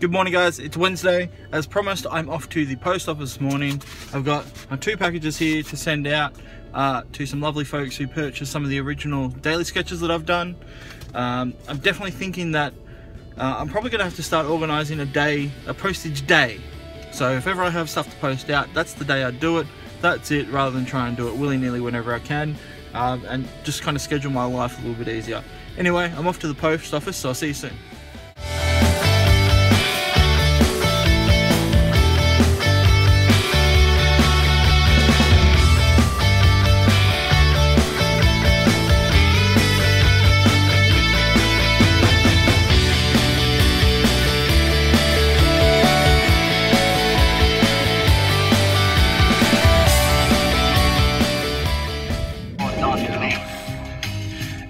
Good morning guys, it's Wednesday. As promised, I'm off to the post office this morning. I've got my 2 packages here to send out to some lovely folks who purchased some of the original daily sketches that I've done. I'm definitely thinking that I'm probably going to have to start organising a postage day. So if ever I have stuff to post out, that's the day I do it. That's it, rather than try and do it willy-nilly whenever I can, and just kind of schedule my life a little bit easier. Anyway, I'm off to the post office, so I'll see you soon.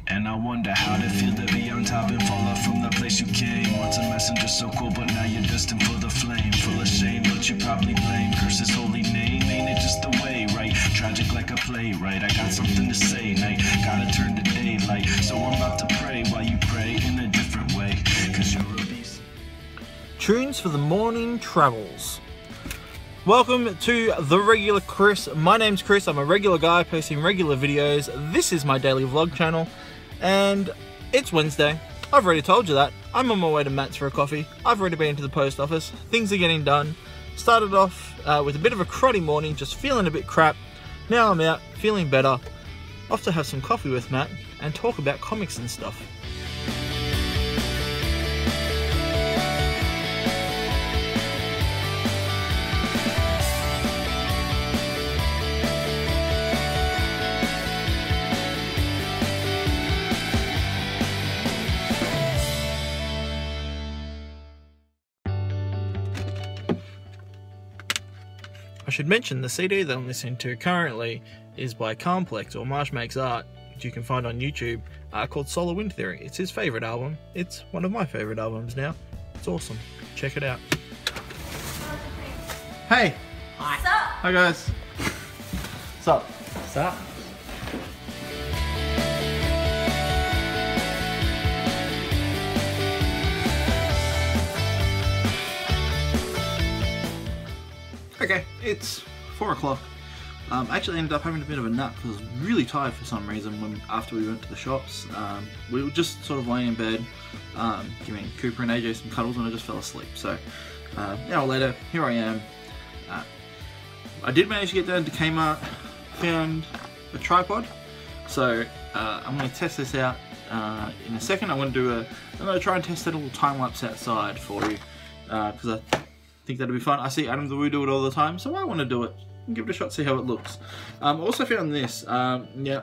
And I wonder how to feel to be on top and fall off from the place you came. Once a messenger so cool, but now you're destined for the flame. Full of shame, but you probably blame. Curse his holy name, ain't it just the way, right? Tragic like a playwright, I got something to say, night. Gotta turn to daylight, so I'm about to pray while you pray in a different way. Cause you're a beast. Tunes for the morning travels. Welcome to The Regular Chris. My name's Chris, I'm a regular guy posting regular videos. This is my daily vlog channel. And it's Wednesday. I've already told you that. I'm on my way to Matt's for a coffee. I've already been to the post office. Things are getting done. Started off with a bit of a cruddy morning, just feeling a bit crap. Now I'm out, feeling better. Off to have some coffee with Matt and talk about comics and stuff. I should mention the CD that I'm listening to currently is by Complex, or Marsh Makes Art, which you can find on YouTube, called Solar Wind Theory. It's his favourite album. It's one of my favourite albums now. It's awesome. Check it out. Hey! Hi. What's up? Hi guys. What's up? What's up? Okay, it's 4 o'clock. I actually ended up having a bit of a nap because I was really tired for some reason after we went to the shops. We were just sort of laying in bed, giving Cooper and AJ some cuddles, and I just fell asleep. So, an hour later, here I am. I did manage to get down to Kmart, found a tripod. So, I'm going to test this out in a second. I'm going to try and test that little time lapse outside for you because I think that'll be fun. I see Adam the Woo do it all the time, so I want to do it and give it a shot, see how it looks. I also found this. Yeah,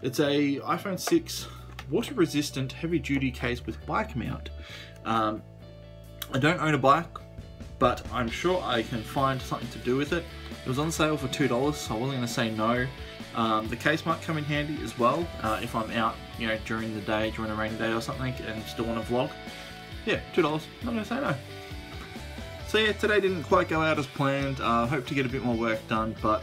it's a iPhone 6 water-resistant heavy-duty case with bike mount. I don't own a bike, but I'm sure I can find something to do with it. It was on sale for $2, so I wasn't going to say no. The case might come in handy as well if I'm out, you know, during the day, during a rainy day or something, and still want to vlog. Yeah, $2. I'm not going to say no. So yeah, today didn't quite go out as planned. Hope to get a bit more work done, but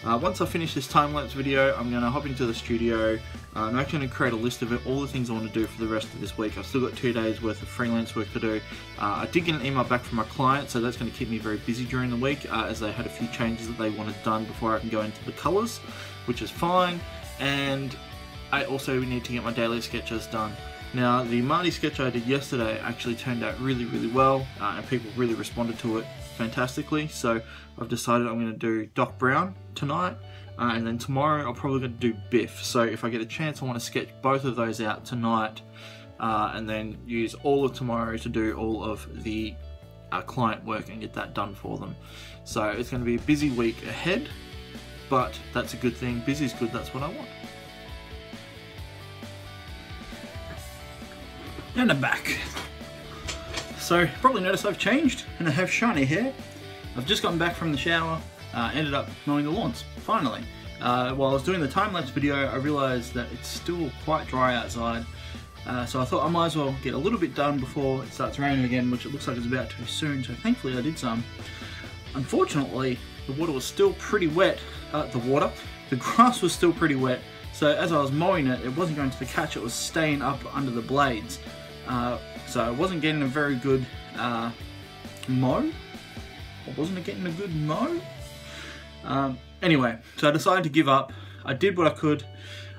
once I finish this time-lapse video, I'm going to hop into the studio. I'm actually going to create a list of all the things I want to do for the rest of this week. I've still got 2 days worth of freelance work to do. I did get an email back from my client, so that's going to keep me very busy during the week, as they had a few changes that they wanted done before I can go into the colours, which is fine. And I also need to get my daily sketches done. Now, the Marty sketch I did yesterday actually turned out really, really well, and people really responded to it fantastically. So I've decided I'm going to do Doc Brown tonight, and then tomorrow I'm probably going to do Biff. So if I get a chance, I want to sketch both of those out tonight, and then use all of tomorrow to do all of the client work and get that done for them. So it's going to be a busy week ahead, but that's a good thing. Busy's good, that's what I want. And I'm back. So probably noticed I've changed and I have shiny hair. I've just gotten back from the shower, ended up mowing the lawns, finally. While I was doing the time-lapse video, I realised that it's still quite dry outside. So I thought I might as well get a little bit done before it starts raining again, which it looks like it's about to soon, so thankfully I did some. Unfortunately, the water was still pretty wet. The grass was still pretty wet, so as I was mowing it, it wasn't going to the catch, it was staying up under the blades. So I wasn't getting a very good mow. Or wasn't it getting a good mow? Anyway, so I decided to give up. I did what I could.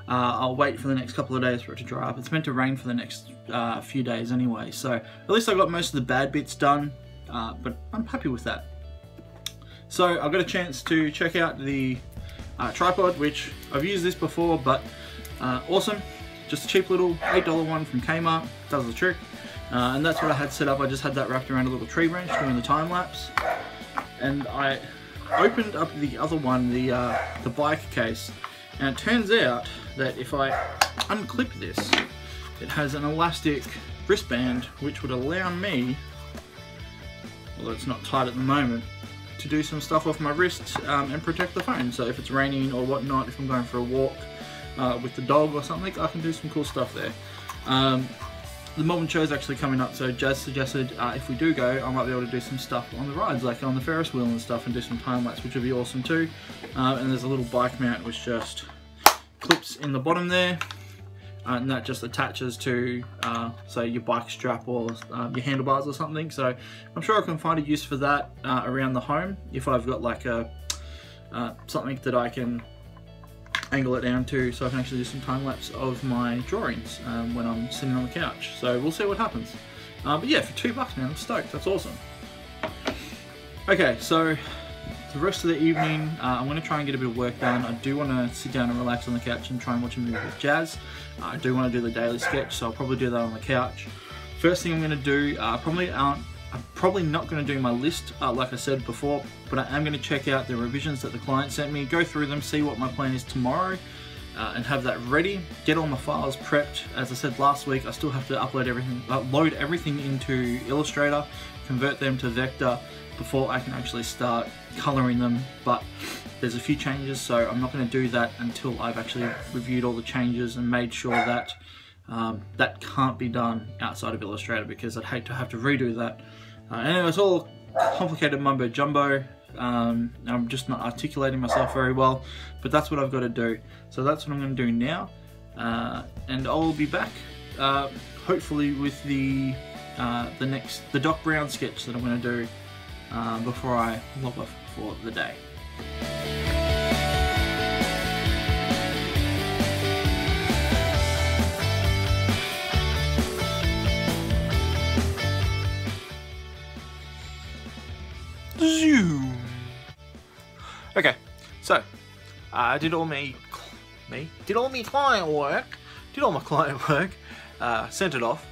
I'll wait for the next couple of days for it to dry up. It's meant to rain for the next few days anyway, so at least I got most of the bad bits done, but I'm happy with that. So I got a chance to check out the tripod, which I've used this before, but awesome. Just a cheap little $8 one from Kmart, does the trick. And that's what I had set up. I just had that wrapped around a little tree branch doing the time lapse. And I opened up the other one, the bike case, and it turns out that if I unclip this, it has an elastic wristband which would allow me, although it's not tight at the moment, to do some stuff off my wrist and protect the phone. So if it's raining or whatnot, if I'm going for a walk with the dog or something, I can do some cool stuff there. The Melbourne show is actually coming up, so Jazz suggested if we do go, I might be able to do some stuff on the rides, like on the Ferris wheel and stuff, and do some time lapse, which would be awesome too. And there's a little bike mount which just clips in the bottom there, and that just attaches to, say, your bike strap or your handlebars or something. So I'm sure I can find a use for that around the home if I've got like a something that I can angle it down to, so I can actually do some time lapse of my drawings when I'm sitting on the couch. So we'll see what happens. But yeah, for $2, man, I'm stoked. That's awesome. Okay, so the rest of the evening, I'm going to try and get a bit of work done. I do want to sit down and relax on the couch and try and watch a movie with Jazz. I do want to do the daily sketch, so I'll probably do that on the couch. First thing I'm going to do, I'm probably not going to do my list like I said before, but I am going to check out the revisions that the client sent me, go through them, see what my plan is tomorrow, and have that ready, get all my files prepped. As I said last week, I still have to load everything into Illustrator, convert them to vector before I can actually start coloring them, but there's a few changes, so I'm not going to do that until I've actually reviewed all the changes and made sure that that can't be done outside of Illustrator, because I'd hate to have to redo that. Anyway, it's all complicated mumbo jumbo. I'm just not articulating myself very well, but that's what I've got to do. So that's what I'm going to do now, and I'll be back hopefully with the Doc Brown sketch that I'm going to do before I log off for the day. Zoom. Okay, so I did all my client work, sent it off.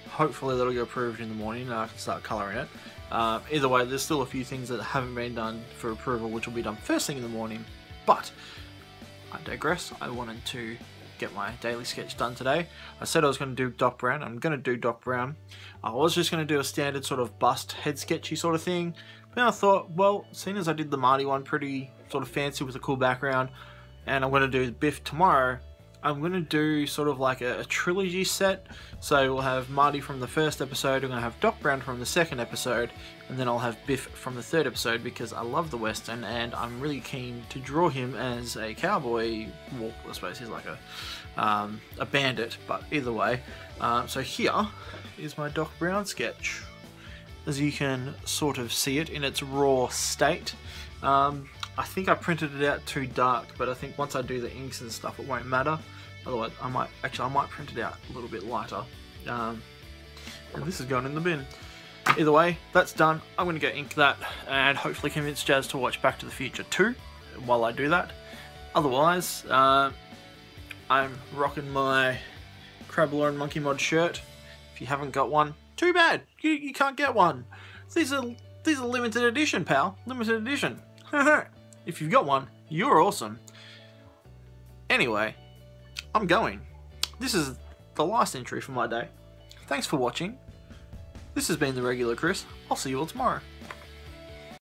Hopefully that'll get approved in the morning and I can start colouring it. Either way, there's still a few things that haven't been done for approval, which will be done first thing in the morning, but I digress. I wanted to get my daily sketch done today. I said I was going to do Doc Brown. I'm going to do Doc Brown. I was just going to do a standard sort of bust head sketchy sort of thing, but then I thought, well, seeing as I did the Marty one pretty sort of fancy with a cool background, and I'm going to do Biff tomorrow, I'm going to do sort of like a trilogy set. So we'll have Marty from the first episode, I'm going to have Doc Brown from the second episode, and then I'll have Biff from the third episode, because I love the Western and I'm really keen to draw him as a cowboy. Well, I suppose he's like a bandit, but either way. So here is my Doc Brown sketch. As you can sort of see it in its raw state. I think I printed it out too dark, but I think once I do the inks and stuff it won't matter. Otherwise I might print it out a little bit lighter. And this is going in the bin. Either way, that's done. I'm going to go ink that and hopefully convince Jazz to watch Back to the Future 2 while I do that. Otherwise, I'm rocking my Crabbler and Monkey Mod shirt. If you haven't got one, too bad. You can't get one. These are limited edition, pal. Limited edition. If you've got one, you're awesome. Anyway, I'm going. This is the last entry for my day. Thanks for watching. This has been The Regular Chris. I'll see you all tomorrow.